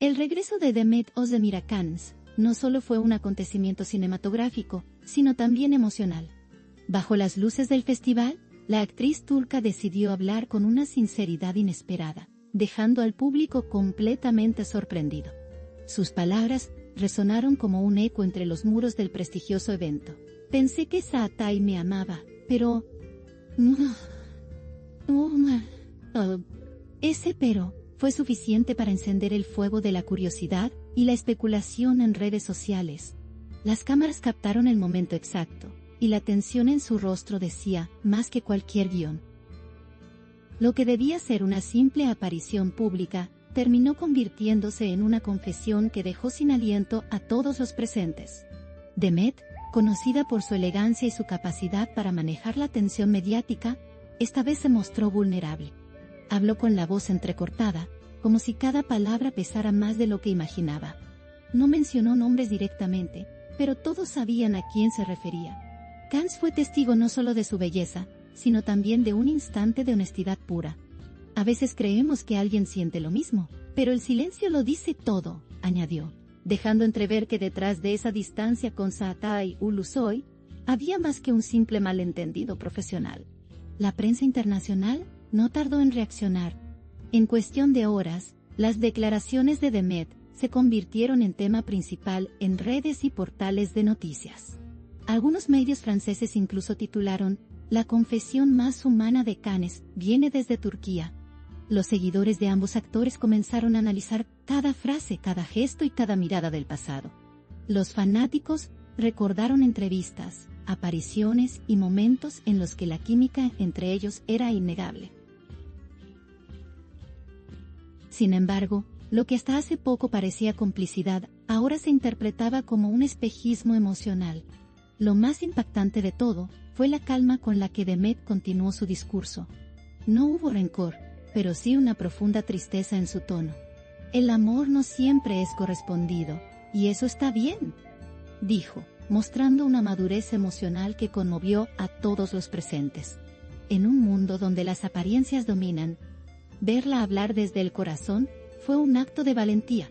El regreso de Demet Özdemir Cannes no solo fue un acontecimiento cinematográfico, sino también emocional. Bajo las luces del festival, la actriz turca decidió hablar con una sinceridad inesperada, dejando al público completamente sorprendido. Sus palabras resonaron como un eco entre los muros del prestigioso evento. Pensé que Çağatay me amaba, pero... Ese pero fue suficiente para encender el fuego de la curiosidad y la especulación en redes sociales. Las cámaras captaron el momento exacto, y la tensión en su rostro decía más que cualquier guión. Lo que debía ser una simple aparición pública, terminó convirtiéndose en una confesión que dejó sin aliento a todos los presentes. Demet, conocida por su elegancia y su capacidad para manejar la atención mediática, esta vez se mostró vulnerable. Habló con la voz entrecortada, como si cada palabra pesara más de lo que imaginaba. No mencionó nombres directamente, pero todos sabían a quién se refería. Cannes fue testigo no solo de su belleza, sino también de un instante de honestidad pura. A veces creemos que alguien siente lo mismo, pero el silencio lo dice todo, añadió, dejando entrever que detrás de esa distancia con Çağatay Ulusoy, había más que un simple malentendido profesional. La prensa internacional no tardó en reaccionar. En cuestión de horas, las declaraciones de Demet se convirtieron en tema principal en redes y portales de noticias. Algunos medios franceses incluso titularon: "La confesión más humana de Cannes viene desde Turquía". Los seguidores de ambos actores comenzaron a analizar cada frase, cada gesto y cada mirada del pasado. Los fanáticos recordaron entrevistas, apariciones y momentos en los que la química entre ellos era innegable. Sin embargo, lo que hasta hace poco parecía complicidad, ahora se interpretaba como un espejismo emocional. Lo más impactante de todo fue la calma con la que Demet continuó su discurso. No hubo rencor, pero sí una profunda tristeza en su tono. El amor no siempre es correspondido, y eso está bien, dijo, mostrando una madurez emocional que conmovió a todos los presentes. En un mundo donde las apariencias dominan, verla hablar desde el corazón fue un acto de valentía.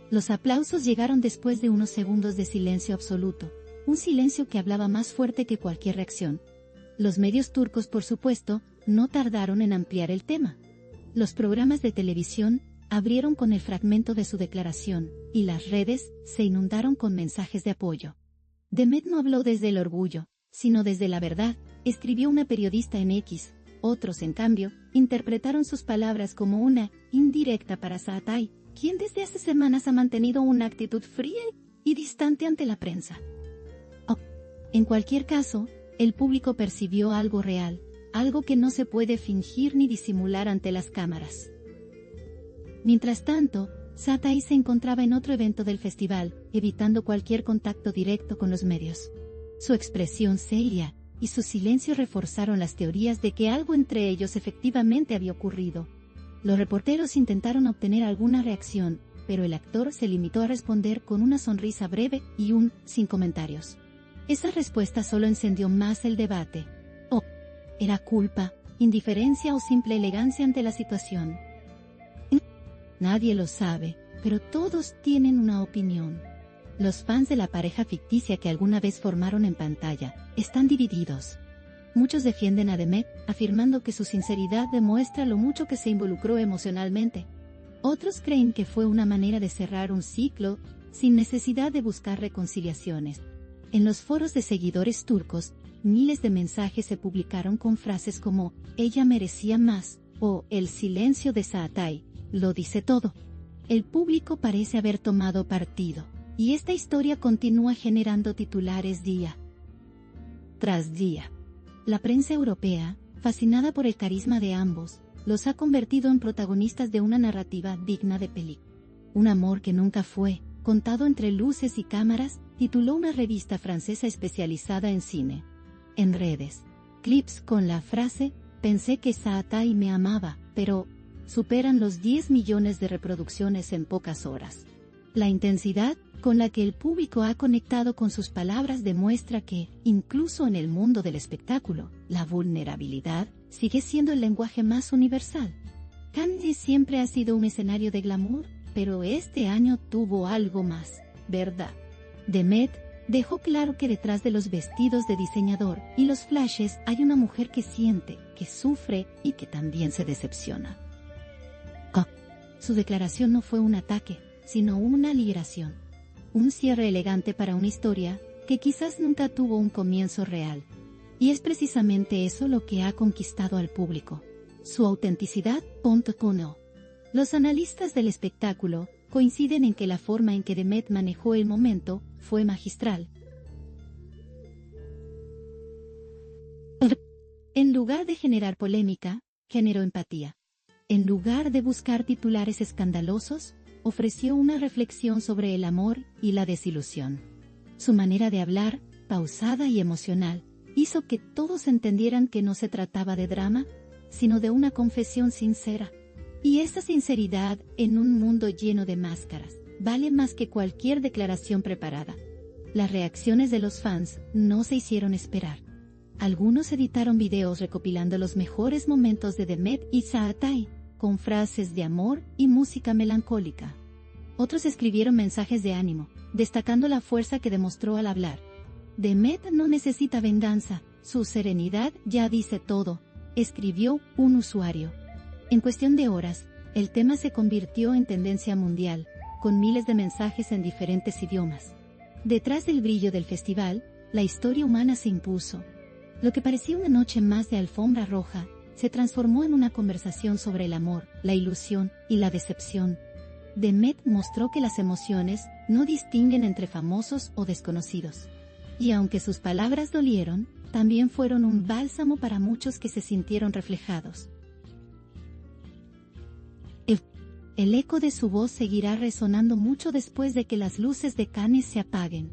Los aplausos llegaron después de unos segundos de silencio absoluto, un silencio que hablaba más fuerte que cualquier reacción. Los medios turcos, por supuesto, no tardaron en ampliar el tema. Los programas de televisión abrieron con el fragmento de su declaración, y las redes se inundaron con mensajes de apoyo. Demet no habló desde el orgullo, sino desde la verdad, escribió una periodista en X. Otros, en cambio, interpretaron sus palabras como una indirecta para Çağatay, quien desde hace semanas ha mantenido una actitud fría y distante ante la prensa. En cualquier caso, el público percibió algo real, algo que no se puede fingir ni disimular ante las cámaras. Mientras tanto, Çağatay se encontraba en otro evento del festival, evitando cualquier contacto directo con los medios. Su expresión seria y su silencio reforzaron las teorías de que algo entre ellos efectivamente había ocurrido. Los reporteros intentaron obtener alguna reacción, pero el actor se limitó a responder con una sonrisa breve y un "sin comentarios". Esa respuesta solo encendió más el debate. ¿Era culpa, indiferencia o simple elegancia ante la situación? Nadie lo sabe, pero todos tienen una opinión. Los fans de la pareja ficticia que alguna vez formaron en pantalla están divididos. Muchos defienden a Demet, afirmando que su sinceridad demuestra lo mucho que se involucró emocionalmente. Otros creen que fue una manera de cerrar un ciclo, sin necesidad de buscar reconciliaciones. En los foros de seguidores turcos, miles de mensajes se publicaron con frases como "ella merecía más" o "el silencio de Çağatay lo dice todo". El público parece haber tomado partido, y esta historia continúa generando titulares día tras día. La prensa europea, fascinada por el carisma de ambos, los ha convertido en protagonistas de una narrativa digna de película. Un amor que nunca fue, contado entre luces y cámaras, tituló una revista francesa especializada en cine. En redes, clips con la frase "pensé que Çağatay me amaba, pero" superan los 10 millones de reproducciones en pocas horas. La intensidad con la que el público ha conectado con sus palabras demuestra que, incluso en el mundo del espectáculo, la vulnerabilidad sigue siendo el lenguaje más universal. Cannes siempre ha sido un escenario de glamour, pero este año tuvo algo más, ¿verdad? The Met dejó claro que detrás de los vestidos de diseñador y los flashes hay una mujer que siente, que sufre y que también se decepciona. Su declaración no fue un ataque, sino una liberación. Un cierre elegante para una historia que quizás nunca tuvo un comienzo real. Y es precisamente eso lo que ha conquistado al público. Su autenticidad. No. Los analistas del espectáculo coinciden en que la forma en que The Met manejó el momento fue magistral. En lugar de generar polémica, generó empatía. En lugar de buscar titulares escandalosos, ofreció una reflexión sobre el amor y la desilusión. Su manera de hablar, pausada y emocional, hizo que todos entendieran que no se trataba de drama, sino de una confesión sincera. Y esa sinceridad, en un mundo lleno de máscaras, vale más que cualquier declaración preparada. Las reacciones de los fans no se hicieron esperar. Algunos editaron videos recopilando los mejores momentos de The Met y Saatai, con frases de amor y música melancólica. Otros escribieron mensajes de ánimo, destacando la fuerza que demostró al hablar. The Met no necesita venganza, su serenidad ya dice todo, escribió un usuario. En cuestión de horas, el tema se convirtió en tendencia mundial, con miles de mensajes en diferentes idiomas. Detrás del brillo del festival, la historia humana se impuso. Lo que parecía una noche más de alfombra roja, se transformó en una conversación sobre el amor, la ilusión y la decepción. The Met mostró que las emociones no distinguen entre famosos o desconocidos. Y aunque sus palabras dolieron, también fueron un bálsamo para muchos que se sintieron reflejados. El eco de su voz seguirá resonando mucho después de que las luces de Cannes se apaguen.